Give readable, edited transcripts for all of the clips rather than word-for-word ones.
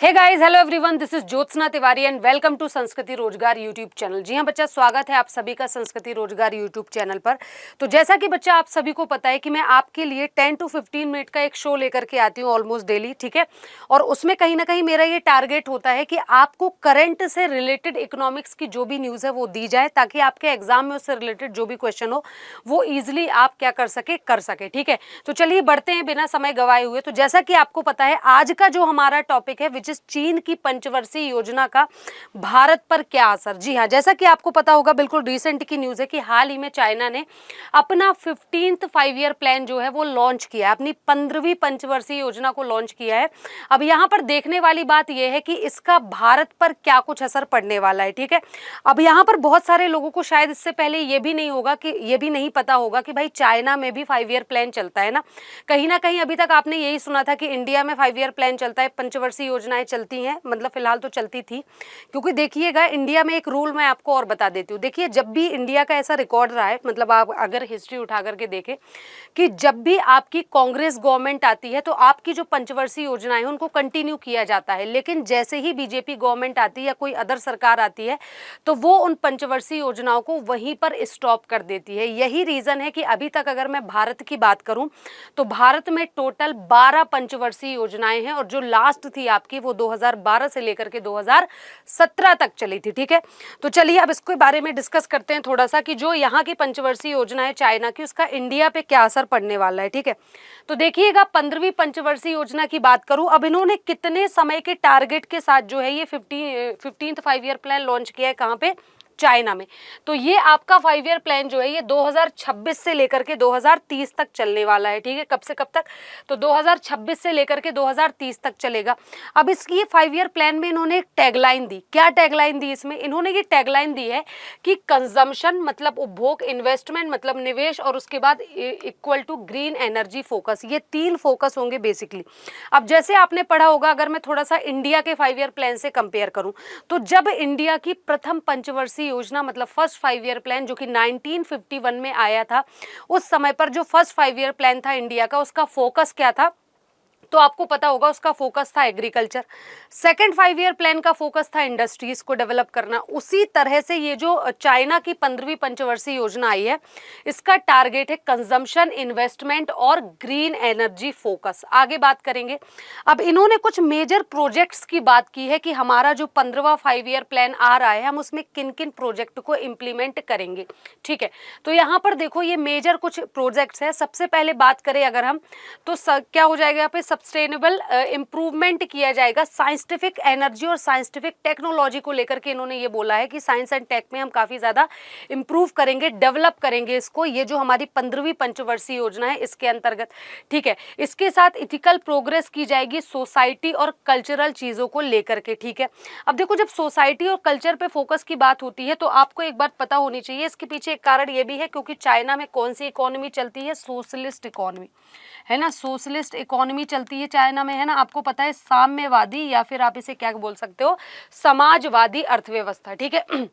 Hey guys, hello everyone, this is Jyotsna Tiwari and welcome to Sanskriti Rozgar YouTube channel. जी हाँ बच्चा, स्वागत है आप सभी का संस्कृति रोजगार यूट्यूब चैनल पर। तो जैसा कि बच्चा आप सभी को पता है कि मैं आपके लिए 10 to 15 मिनट का एक शो लेकर के आती हूँ ऑलमोस्ट डेली, ठीक है। और उसमें कहीं ना कहीं मेरा ये टारगेट होता है कि आपको करंट से रिलेटेड इकोनॉमिक्स की जो भी न्यूज़ है वो दी जाए, ताकि आपके एग्जाम में उससे रिलेटेड जो भी क्वेश्चन हो वो ईजिली आप क्या कर सके, ठीक है। तो चलिए बढ़ते हैं बिना समय गवाए हुए। तो जैसा कि आपको पता है आज का जो हमारा टॉपिक है विच चीन की पंचवर्षीय योजना का भारत पर क्या असर। जी हाँ, जैसा कि आपको पता होगा, बिल्कुल रिसेंट की न्यूज़ है कि हाल ही में चाइना ने अपना 15th 5 ईयर प्लान जो है वो लॉन्च किया है, अपनी 15वीं पंचवर्षीय योजना को लॉन्च किया है। अब यहाँ पर देखने वाली बात यह है कि इसका भारत पर क्या कुछ असर पड़ने वाला है, ठीक है। अब यहाँ पर बहुत सारे लोगों को शायद इससे पहले ये भी नहीं पता होगा कि भाई चाइना में भी 5 ईयर प्लान चलता है ना कहीं अभी तक आपने यही सुना था कि इंडिया में 5 ईयर प्लान चलता है, पंचवर्षीय योजनाएं चलती हैं, मतलब फिलहाल तो चलती थी। क्योंकि देखिएगा, इंडिया में एक रूल मैं आपको और बता देती हूँ। देखिए, जब भी इंडिया का ऐसा रिकॉर्ड रहा है, मतलब आप अगर हिस्ट्री उठा करके देखें कि जब भी आपकी कांग्रेस गवर्नमेंट आती है तो आपकी जो पंचवर्षीय योजनाएं हैं उनको कंटिन्यू किया जाता है, लेकिन जैसे ही बीजेपी गवर्नमेंट आती है या कोई अदर सरकार आती है तो वो उन पंचवर्षीय योजनाओं को वहीं पर स्टॉप कर देती है। यही रीजन है कि अभी तक अगर मैं भारत की बात करूं तो भारत में टोटल 12 पंचवर्षीय योजनाएं हैं, और जो लास्ट थी आपकी वो 2012 से लेकर के 2017 तक चली थी, ठीक है। तो चलिए अब इसके बारे में डिस्कस करते हैं थोड़ा सा कि जो यहाँ की पंचवर्षीय योजना है चाइना की, उसका इंडिया पे क्या असर पड़ने वाला है, ठीक है। तो देखिएगा, 15वीं पंचवर्षीय योजना की बात करूं, अब इन्होंने कितने समय के टारगेट के साथ जो है ये 15th 5 ईयर प्लान लॉन्च किया है, कहाँ पे, चाइना में। तो ये आपका 5 ईयर प्लान जो है ये 2026 से लेकर के 2030 तक चलने वाला है, ठीक है। कब से कब तक? तो 2026 से लेकर के 2030 तक चलेगा। अब इसकी 5 ईयर प्लान में इन्होंने एक टैगलाइन दी। क्या टैगलाइन दी इसमें? इन्होंने ये टैगलाइन दी है कि कंजम्पशन मतलब उपभोग, इन्वेस्टमेंट मतलब निवेश, और उसके बाद equal to green energy focus. ये 3 फोकस होंगे बेसिकली। अब जैसे आपने पढ़ा होगा, अगर मैं थोड़ा सा इंडिया के 5 ईयर प्लान से कंपेयर करूं, तो जब इंडिया की प्रथम पंचवर्षीय योजना मतलब फर्स्ट 5 ईयर प्लान जो कि 1951 में आया था, उस समय पर जो फर्स्ट 5 ईयर प्लान था इंडिया का, उसका फोकस क्या था? तो आपको पता होगा, उसका फोकस था एग्रीकल्चर। सेकंड 5 ईयर प्लान का फोकस था इंडस्ट्रीज को डेवलप करना। उसी तरह से ये जो चाइना की 15वीं पंचवर्षीय योजना आई है, इसका टारगेट है कंजम्पशन, इन्वेस्टमेंट और ग्रीन एनर्जी फोकस। आगे बात करेंगे। अब इन्होंने कुछ मेजर प्रोजेक्ट्स की बात की है कि हमारा जो 15वां 5 ईयर प्लान आ रहा है, हम उसमें किन किन प्रोजेक्ट को इम्प्लीमेंट करेंगे, ठीक है। तो यहाँ पर देखो, ये मेजर कुछ प्रोजेक्ट्स है। सबसे पहले बात करें अगर हम, तो क्या हो जाएगा यहाँ पे, सस्टेनेबल इंप्रूवमेंट किया जाएगा साइंटिफिक एनर्जी और साइंटिफिक टेक्नोलॉजी को लेकर के। इन्होंने ये बोला है कि साइंस एंड टेक में हम काफी ज्यादा इंप्रूव करेंगे, डेवलप करेंगे इसको, ये जो हमारी 15वीं पंचवर्षीय योजना है इसके अंतर्गत, ठीक है। इसके साथ इथिकल प्रोग्रेस की जाएगी सोसाइटी और कल्चरल चीजों को लेकर के, ठीक है। अब देखो, जब सोसाइटी और कल्चर पे फोकस की बात होती है तो आपको एक बात पता होनी चाहिए, इसके पीछे एक कारण ये भी है क्योंकि चाइना में कौन सी इकोनॉमी चलती है? सोशलिस्ट इकोनॉमी, है ना। सोशलिस्ट इकोनॉमी चलती है चाइना में, है ना। आपको पता है, साम्यवादी या फिर आप इसे क्या बोल सकते हो, समाजवादी अर्थव्यवस्था, ठीक है।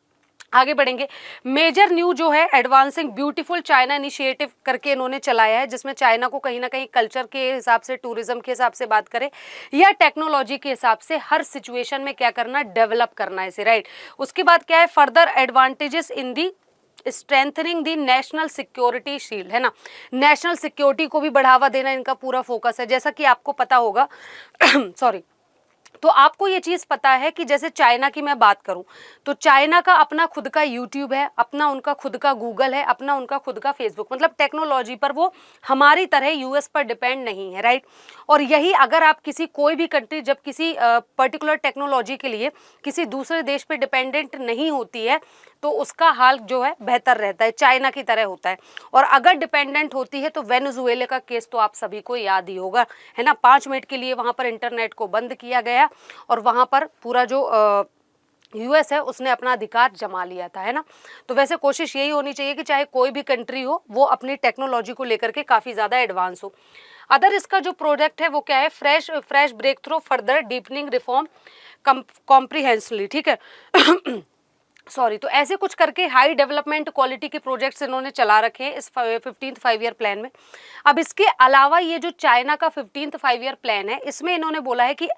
आगे बढ़ेंगे। मेजर न्यू जो है एडवांसिंग ब्यूटीफुल चाइना इनिशिएटिव करके इन्होंने चलाया है, जिसमें चाइना को कहीं ना कहीं कल्चर के हिसाब से, टूरिज्म के हिसाब से बात करें या टेक्नोलॉजी के हिसाब से, हर सिचुएशन में क्या करना, डेवलप करना है इसे, राइट। उसके बाद क्या है, further advantages in the strengthening the national security shield, है ना। नेशनल सिक्योरिटी को भी बढ़ावा देना इनका पूरा फोकस है। जैसा कि आपको पता होगा सॉरी, तो आपको ये चीज पता है कि जैसे चाइना की मैं बात करूं तो चाइना का अपना खुद का यूट्यूब है, अपना उनका खुद का गूगल है, अपना उनका खुद का फेसबुक, मतलब टेक्नोलॉजी पर वो हमारी तरह यूएस पर डिपेंड नहीं है, राइट। और यही अगर आप कोई भी कंट्री जब किसी पर्टिकुलर टेक्नोलॉजी के लिए किसी दूसरे देश पे डिपेंडेंट नहीं होती है तो उसका हाल जो है बेहतर रहता है, चाइना की तरह होता है। और अगर डिपेंडेंट होती है तो वेनेजुएला का केस तो आप सभी को याद ही होगा, है ना। 5 मिनट के लिए वहां पर इंटरनेट को बंद किया गया और वहां पर पूरा जो यूएस है उसने अपना अधिकार जमा लिया था, है ना। तो वैसे कोशिश यही होनी चाहिए कि चाहे कोई भी कंट्री हो वो अपनी टेक्नोलॉजी को लेकर के काफ़ी ज़्यादा एडवांस हो। अदर इसका जो प्रोजेक्ट है वो क्या है, fresh breakthrough further deepening reform comprehensively, ठीक है। सॉरी, तो ऐसे कुछ करके हाई डेवलपमेंट क्वालिटी के प्रोजेक्ट्स इन्होंने चला रखे हैं इस 15th 5 ईयर प्लान में। अब इसके अलावा ये जो चाइना का 15th 5 ईयर प्लान है, इसमें इन्होंने बोला है कि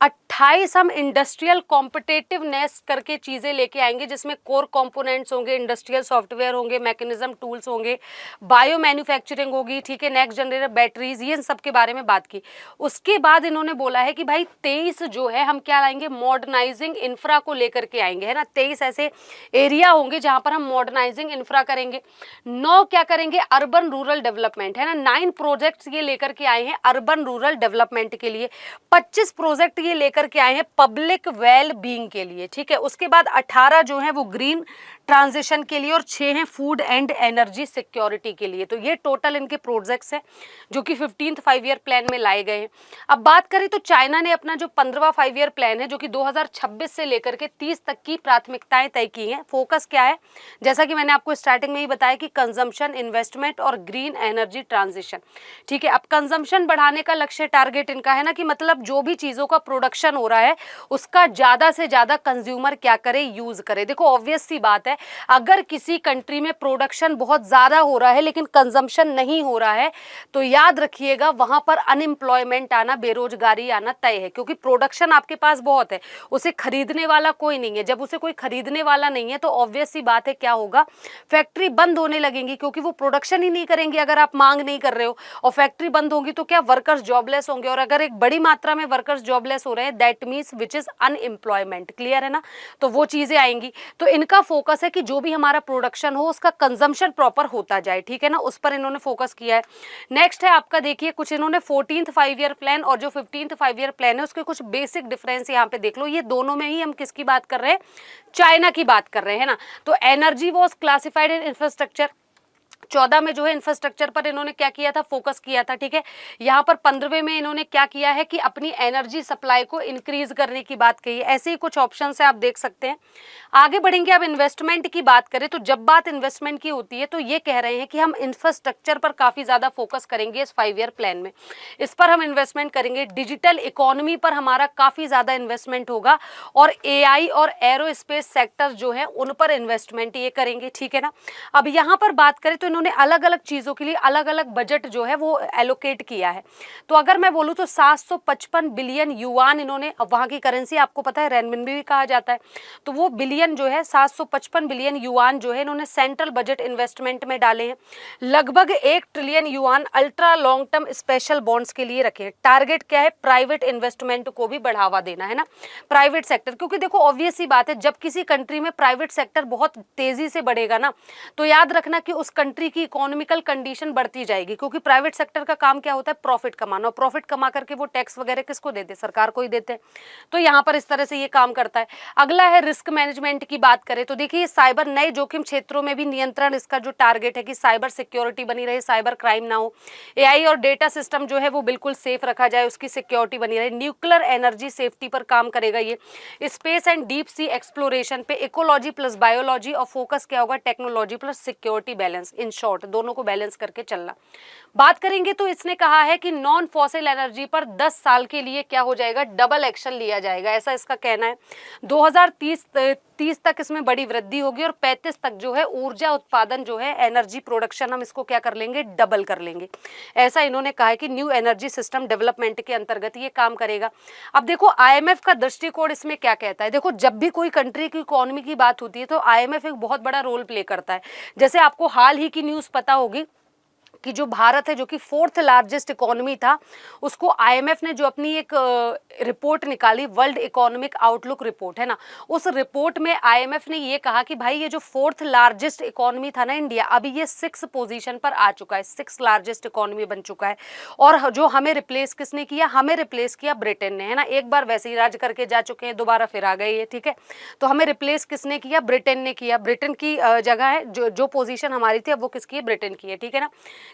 28 हम इंडस्ट्रियल कॉम्पिटेटिवनेस करके चीज़ें लेके आएंगे, जिसमें कोर कंपोनेंट्स होंगे, इंडस्ट्रियल सॉफ्टवेयर होंगे, मैकेनिज्म टूल्स होंगे, बायो मैन्युफैक्चरिंग होगी, ठीक है, नेक्स्ट जनरेशन बैटरीज, ये सब के बारे में बात की। उसके बाद इन्होंने बोला है कि भाई 23 जो है हम क्या लाएंगे, मॉडर्नाइजिंग इंफ्रा को लेकर के आएंगे, है ना। 23 ऐसे एरिया होंगे जहां पर हम मॉडर्नाइजिंग इंफ्रा करेंगे। 9 क्या करेंगे, अर्बन रूरल डेवलपमेंट, है ना। 9 प्रोजेक्ट्स ये लेकर के आए हैं अर्बन रूरल डेवलपमेंट के लिए। 25 प्रोजेक्ट ये लेकर के आए हैं पब्लिक वेल बीइंग के लिए, ठीक है। उसके बाद 18 जो है वो ग्रीन ट्रांजिशन के लिए और 6 हैं फूड एंड एनर्जी सिक्योरिटी के लिए। तो ये टोटल इनके प्रोजेक्ट्स हैं जो कि 15th 5 ईयर प्लान में लाए गए हैं। अब बात करें तो चाइना ने अपना जो 15वां 5 ईयर प्लान है जो कि 2026 से लेकर के 30 तक की प्राथमिकताएं तय की हैं। फोकस क्या है, जैसा कि मैंने आपको स्टार्टिंग में ही बताया कि कंजम्पशन, इन्वेस्टमेंट और ग्रीन एनर्जी ट्रांजिशन, ठीक है। अब कंजम्पशन बढ़ाने का लक्ष्य टारगेट इनका है ना, कि मतलब जो भी चीज़ों का प्रोडक्शन हो रहा है उसका ज़्यादा से ज़्यादा कंज्यूमर क्या करे, यूज़ करे। देखो ऑब्वियस सी बात है, अगर किसी कंट्री में प्रोडक्शन बहुत ज़्यादा हो रहा है लेकिन कंजम्पशन नहीं हो रहा है तो याद रखिएगा वहाँ पर अनएम्प्लॉयमेंट आना, बेरोजगारी आना तय है, क्योंकि प्रोडक्शन आपके पास बहुत है, उसे खरीदने वाला कोई नहीं है। जब उसे कोई खरीदने वाला नहीं है तो ऑब्वियस सी बात है क्या होगा, फैक्ट्री बंद होने लगेंगी, क्योंकि वो प्रोडक्शन ही नहीं करेंगे अगर आप मांग नहीं कर रहे हो। और फैक्ट्री बंद होगी तो क्या, वर्कर्स जॉबलेस होंगे, और अगर एक बड़ी मात्रा में वर्कर्स जॉबलेस हो रहे हैं that means which is unemployment. Clear है ना। तो वो चीज़ें आएंगी। तो इनका फोकस है कि जो भी हमारा प्रोडक्शन हो उसका कंजम्पशन प्रॉपर होता जाए, ठीक है ना, उस पर इन्होंने फोकस किया है। नेक्स्ट है आपका, देखिए कुछ इन्होंने 14th 5 ईयर प्लान और जो 15th 5 ईयर प्लान है उसके कुछ बेसिक डिफरेंस यहाँ पे देख लो। ये दोनों में ही हम किसकी बात कर रहे हैं, चाइना की बात कर रहे हैं ना। तो energy was classified in infrastructure, 14 में जो है इंफ्रास्ट्रक्चर पर इन्होंने क्या किया था, फोकस किया था, ठीक है। यहाँ पर 15वें में इन्होंने क्या किया है कि अपनी एनर्जी सप्लाई को इंक्रीज करने की बात कही है। ऐसे ही कुछ ऑप्शन है, आप देख सकते हैं। आगे बढ़ेंगे। अब इन्वेस्टमेंट की बात करें तो जब बात इन्वेस्टमेंट की होती है तो ये कह रहे हैं कि हम इंफ्रास्ट्रक्चर पर काफ़ी ज़्यादा फोकस करेंगे इस 5 ईयर प्लान में, इस पर हम इन्वेस्टमेंट करेंगे। डिजिटल इकोनॉमी पर हमारा काफ़ी ज़्यादा इन्वेस्टमेंट होगा और AI और एरोस्पेस सेक्टर जो है उन पर इन्वेस्टमेंट ये करेंगे, ठीक है ना। अब यहाँ पर बात करें तो इन्होंने अलग अलग चीज़ों के लिए अलग अलग बजट जो है वो एलोकेट किया है। तो अगर मैं बोलूँ तो 755 बिलियन युआन इन्होंने, वहाँ की करेंसी आपको पता है रेनमिनबी भी कहा जाता है, तो वो बिलियन जो है 755 बिलियन युआन जो है इन्होंने सेंट्रल बजट इन्वेस्टमेंट में डाले हैं। लगभग 1 trillion yuan ultra long term special bonds के लिए रखे हैं। टारगेट क्या है, प्राइवेट इन्वेस्टमेंट को भी बढ़ावा देना, है ना, प्राइवेट सेक्टर। क्योंकि देखो ऑब्वियस सी बात है, जब किसी कंट्री में प्राइवेट सेक्टर बहुत तेजी से बढ़ेगा ना तो याद रखना कि उस कंट्री की इकोनॉमिकल कंडीशन बढ़ती जाएगी, क्योंकि प्राइवेट सेक्टर का काम क्या होता है, प्रॉफिट कमाना, और प्रॉफिट कमा करके वो टैक्स वगैरह किसको देते, सरकार को ही देते हैं। तो यहाँ पर इस तरह से ये काम करता है। अगला है रिस्क मैनेजमेंट की बात करें तो देखिए साइबर, नए जोखिम क्षेत्रों में भी नियंत्रण, इसका जो टारगेट है कि साइबर सिक्योरिटी बनी रहे, साइबर क्राइम ना हो, AI और डेटा सिस्टम जो है वो बिल्कुल सेफ रखा जाए, उसकी सिक्योरिटी बनी रहे। न्यूक्लियर एनर्जी सेफ्टी पर काम करेगा ये। Space and deep sea exploration पे, इकोलॉजी प्लस बायोलॉजी, और फोकस क्या होगा, technology plus security balance, in short दोनों को बैलेंस करके चलना। बात करेंगे तो इसने कहा है कि नॉन फॉसिल एनर्जी पर 10 साल के लिए क्या हो जाएगा, डबल एक्शन लिया जाएगा, ऐसा इसका कहना है। 2030 तक इसमें बड़ी वृद्धि होगी और 35 तक जो है ऊर्जा उत्पादन जो है, एनर्जी प्रोडक्शन हम इसको क्या कर लेंगे, डबल कर लेंगे। ऐसा इन्होंने कहा है कि न्यू एनर्जी सिस्टम डेवलपमेंट के अंतर्गत ये काम करेगा। अब देखो IMF का दृष्टिकोण इसमें क्या कहता है। देखो जब भी कोई कंट्री की इकोनॉमी की बात होती है तो IMF एक बहुत बड़ा रोल प्ले करता है। जैसे आपको हाल ही की न्यूज़ पता होगी कि जो भारत है जो कि 4th लार्जेस्ट इकोनॉमी था, उसको IMF ने जो अपनी एक रिपोर्ट निकाली, वर्ल्ड इकोनॉमिक आउटलुक रिपोर्ट, है ना, उस रिपोर्ट में IMF ने ये कहा कि भाई ये जो 4th लार्जेस्ट इकोनॉमी था ना इंडिया, अभी ये 6th पोजीशन पर आ चुका है, 6th लार्जेस्ट इकोनॉमी बन चुका है। और जो हमें रिप्लेस किसने किया, हमें रिप्लेस किया ब्रिटेन ने, है ना। एक बार वैसे ही राज करके जा चुके हैं, दोबारा फिर आ गए ये, ठीक है। तो हमें रिप्लेस किसने किया, ब्रिटेन ने किया। ब्रिटेन की जगह है जो पोजीशन हमारी थी अब वो किसकी है, ब्रिटेन की है, ठीक है ना।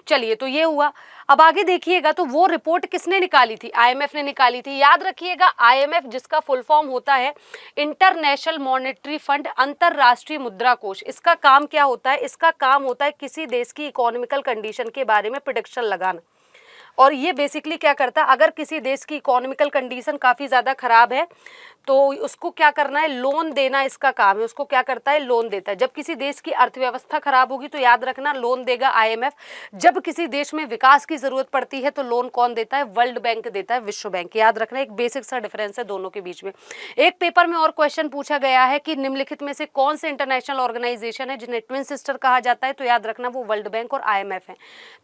चलिए तो ये हुआ। अब आगे देखिएगा तो वो रिपोर्ट किसने निकाली थी, IMF ने निकाली थी। याद रखिएगा IMF जिसका फुल फॉर्म होता है इंटरनेशनल मॉनेटरी फंड, अंतरराष्ट्रीय मुद्रा कोष। इसका काम क्या होता है, इसका काम होता है किसी देश की इकोनॉमिकल कंडीशन के बारे में प्रेडिक्शन लगाना। और ये बेसिकली क्या करता है, अगर किसी देश की इकोनॉमिकल कंडीशन काफ़ी ज़्यादा खराब है तो उसको क्या करना है, लोन देना इसका काम है। उसको क्या करता है, लोन देता है। जब किसी देश की अर्थव्यवस्था खराब होगी तो याद रखना लोन देगा आईएमएफ। जब किसी देश में विकास की जरूरत पड़ती है तो लोन कौन देता है, वर्ल्ड बैंक देता है, विश्व बैंक। याद रखना, एक बेसिक सा डिफरेंस है दोनों के बीच में। एक पेपर में और क्वेश्चन पूछा गया है कि निम्नलिखित में से कौन से इंटरनेशनल ऑर्गेनाइजेशन है जिन्हें ट्विन सिस्टर कहा जाता है, तो याद रखना वो वर्ल्ड बैंक और आईएमएफ है।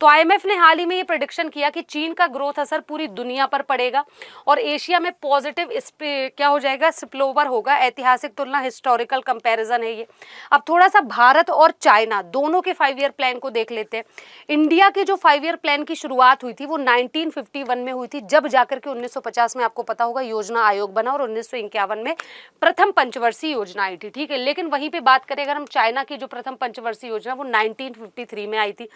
तो आईएमएफ ने हाल ही में ये प्रेडिक्शन किया कि चीन का ग्रोथ असर पूरी दुनिया पर पड़ेगा और एशिया में पॉजिटिव क्या हो जाएगा, स्पिलओवर होगा। ऐतिहासिक तुलना, हिस्टोरिकल कंपैरिजन है ये। अब थोड़ा सा भारत और चाइना दोनों के 5 ईयर प्लान को देख लेते हैं। इंडिया के जो 5 ईयर प्लान की शुरुआत हुई थी वो 1951 में हुई थी, जब जाकर के 1950 में आपको पता होगा योजना आयोग बना और 1951 में प्रथम पंचवर्षीय योजना आई थी। ठीक है, लेकिन वहीं पे बात करें अगर हम चाइना की जो प्रथम पंचवर्षीय योजना वो 1953 में आई थी।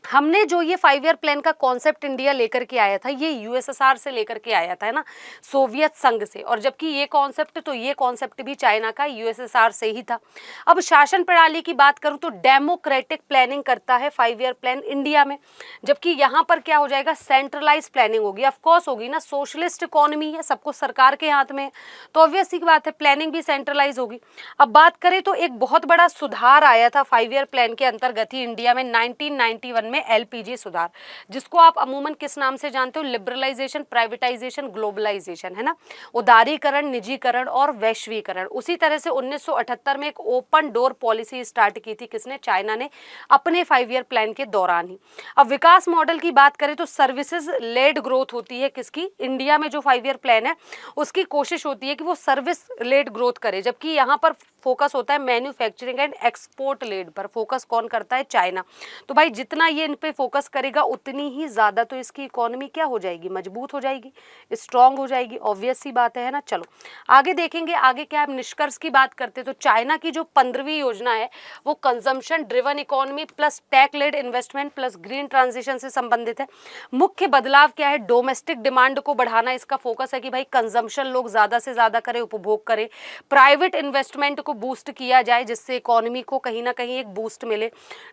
हमने जो ये 5 ईयर प्लान का कॉन्सेप्ट इंडिया लेकर के आया था ये यूएसएसआर से लेकर के आया था, है ना, सोवियत संघ से। और जबकि ये कॉन्सेप्ट भी चाइना का यूएसएसआर से ही था। अब शासन प्रणाली की बात करूं तो डेमोक्रेटिक प्लानिंग करता है 5 ईयर प्लान इंडिया में, जबकि यहाँ पर क्या हो जाएगा, सेंट्रलाइज प्लानिंग होगी। ऑफकोर्स होगी ना, सोशलिस्ट इकोनॉमी है, सबको सरकार के हाथ में है, तो ऑब्वियस सी बात है प्लानिंग भी सेंट्रलाइज होगी। अब बात करें तो एक बहुत बड़ा सुधार आया था 5 ईयर प्लान के अंतर्गत ही इंडिया में 1991 में एलपीजी सुधार, जिसको आप अमूमन किस नाम से जानते हो, लिबरलाइजेशन, प्राइवेटाइजेशन, ग्लोबलाइजेशन, है ना, उदारीकरण, निजीकरण और वैश्वीकरण। उसी तरह से 1978 में एक ओपन डोर पॉलिसी स्टार्ट की थी, किसने, चाइना ने, अपने 5 ईयर प्लान के दौरान ही। अब विकास मॉडल की बात करें तो सर्विसेज लेड ग्रोथ होती है किसकी, इंडिया में जो 5 ईयर प्लान है उसकी कोशिश होती है कि वो सर्विस लेड ग्रोथ करे, जबकि यहाँ पर फोकस होता है मैन्युफैक्चरिंग एंड एक्सपोर्ट लेड पर। फोकस कौन करता है, चाइना। तो भाई जितना ये इन पे फोकस करेगा उतनी ही ज्यादा तो इसकी इकोनॉमी क्या हो जाएगी, मजबूत हो जाएगी, स्ट्रांग हो जाएगी। ऑब्वियस सी बात है ना। चलो आगे देखेंगे, आगे क्या है, निष्कर्ष की बात करते हैं तो चाइना की जो 15वीं योजना है वो consumption driven economy plus tech led investment plus green transition से संबंधित है। मुख्य बदलाव क्या है, डोमेस्टिक डिमांड को बढ़ाना इसका फोकस है कि भाई कंजम्पशन लोग ज्यादा से ज्यादा करें, उपभोग करें। प्राइवेट इन्वेस्टमेंट को बूस्ट किया जाए जिससे इकोनॉमी को कहीं ना कहीं एक बूस्ट मिले।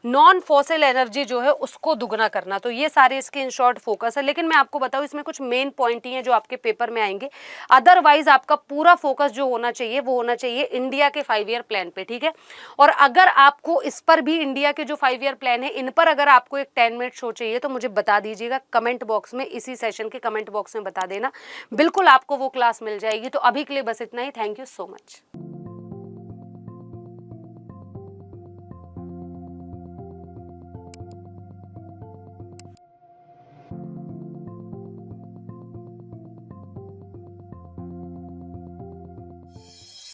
नॉन फॉसिल एनर्जी जो है उसको दुगना करना। तो ये सारे इसके इन शॉर्ट फोकस है, लेकिन मैं आपको बताऊं इसमें कुछ मेन पॉइंट ही हैं जो आपके पेपर में आएंगे। अदरवाइज आपका पूरा फोकस जो होना चाहिए वो होना चाहिए इंडिया के 5 ईयर प्लान पे, ठीक है। और अगर आपको इस पर भी इंडिया के जो 5 ईयर प्लान है इन पर अगर आपको एक 10 मिनट शो चाहिए तो मुझे बता दीजिएगा कमेंट बॉक्स में, इसी सेशन के कमेंट बॉक्स में बता देना, बिल्कुल आपको वो क्लास मिल जाएगी। तो अभी के लिए बस इतना ही। Thank you so much.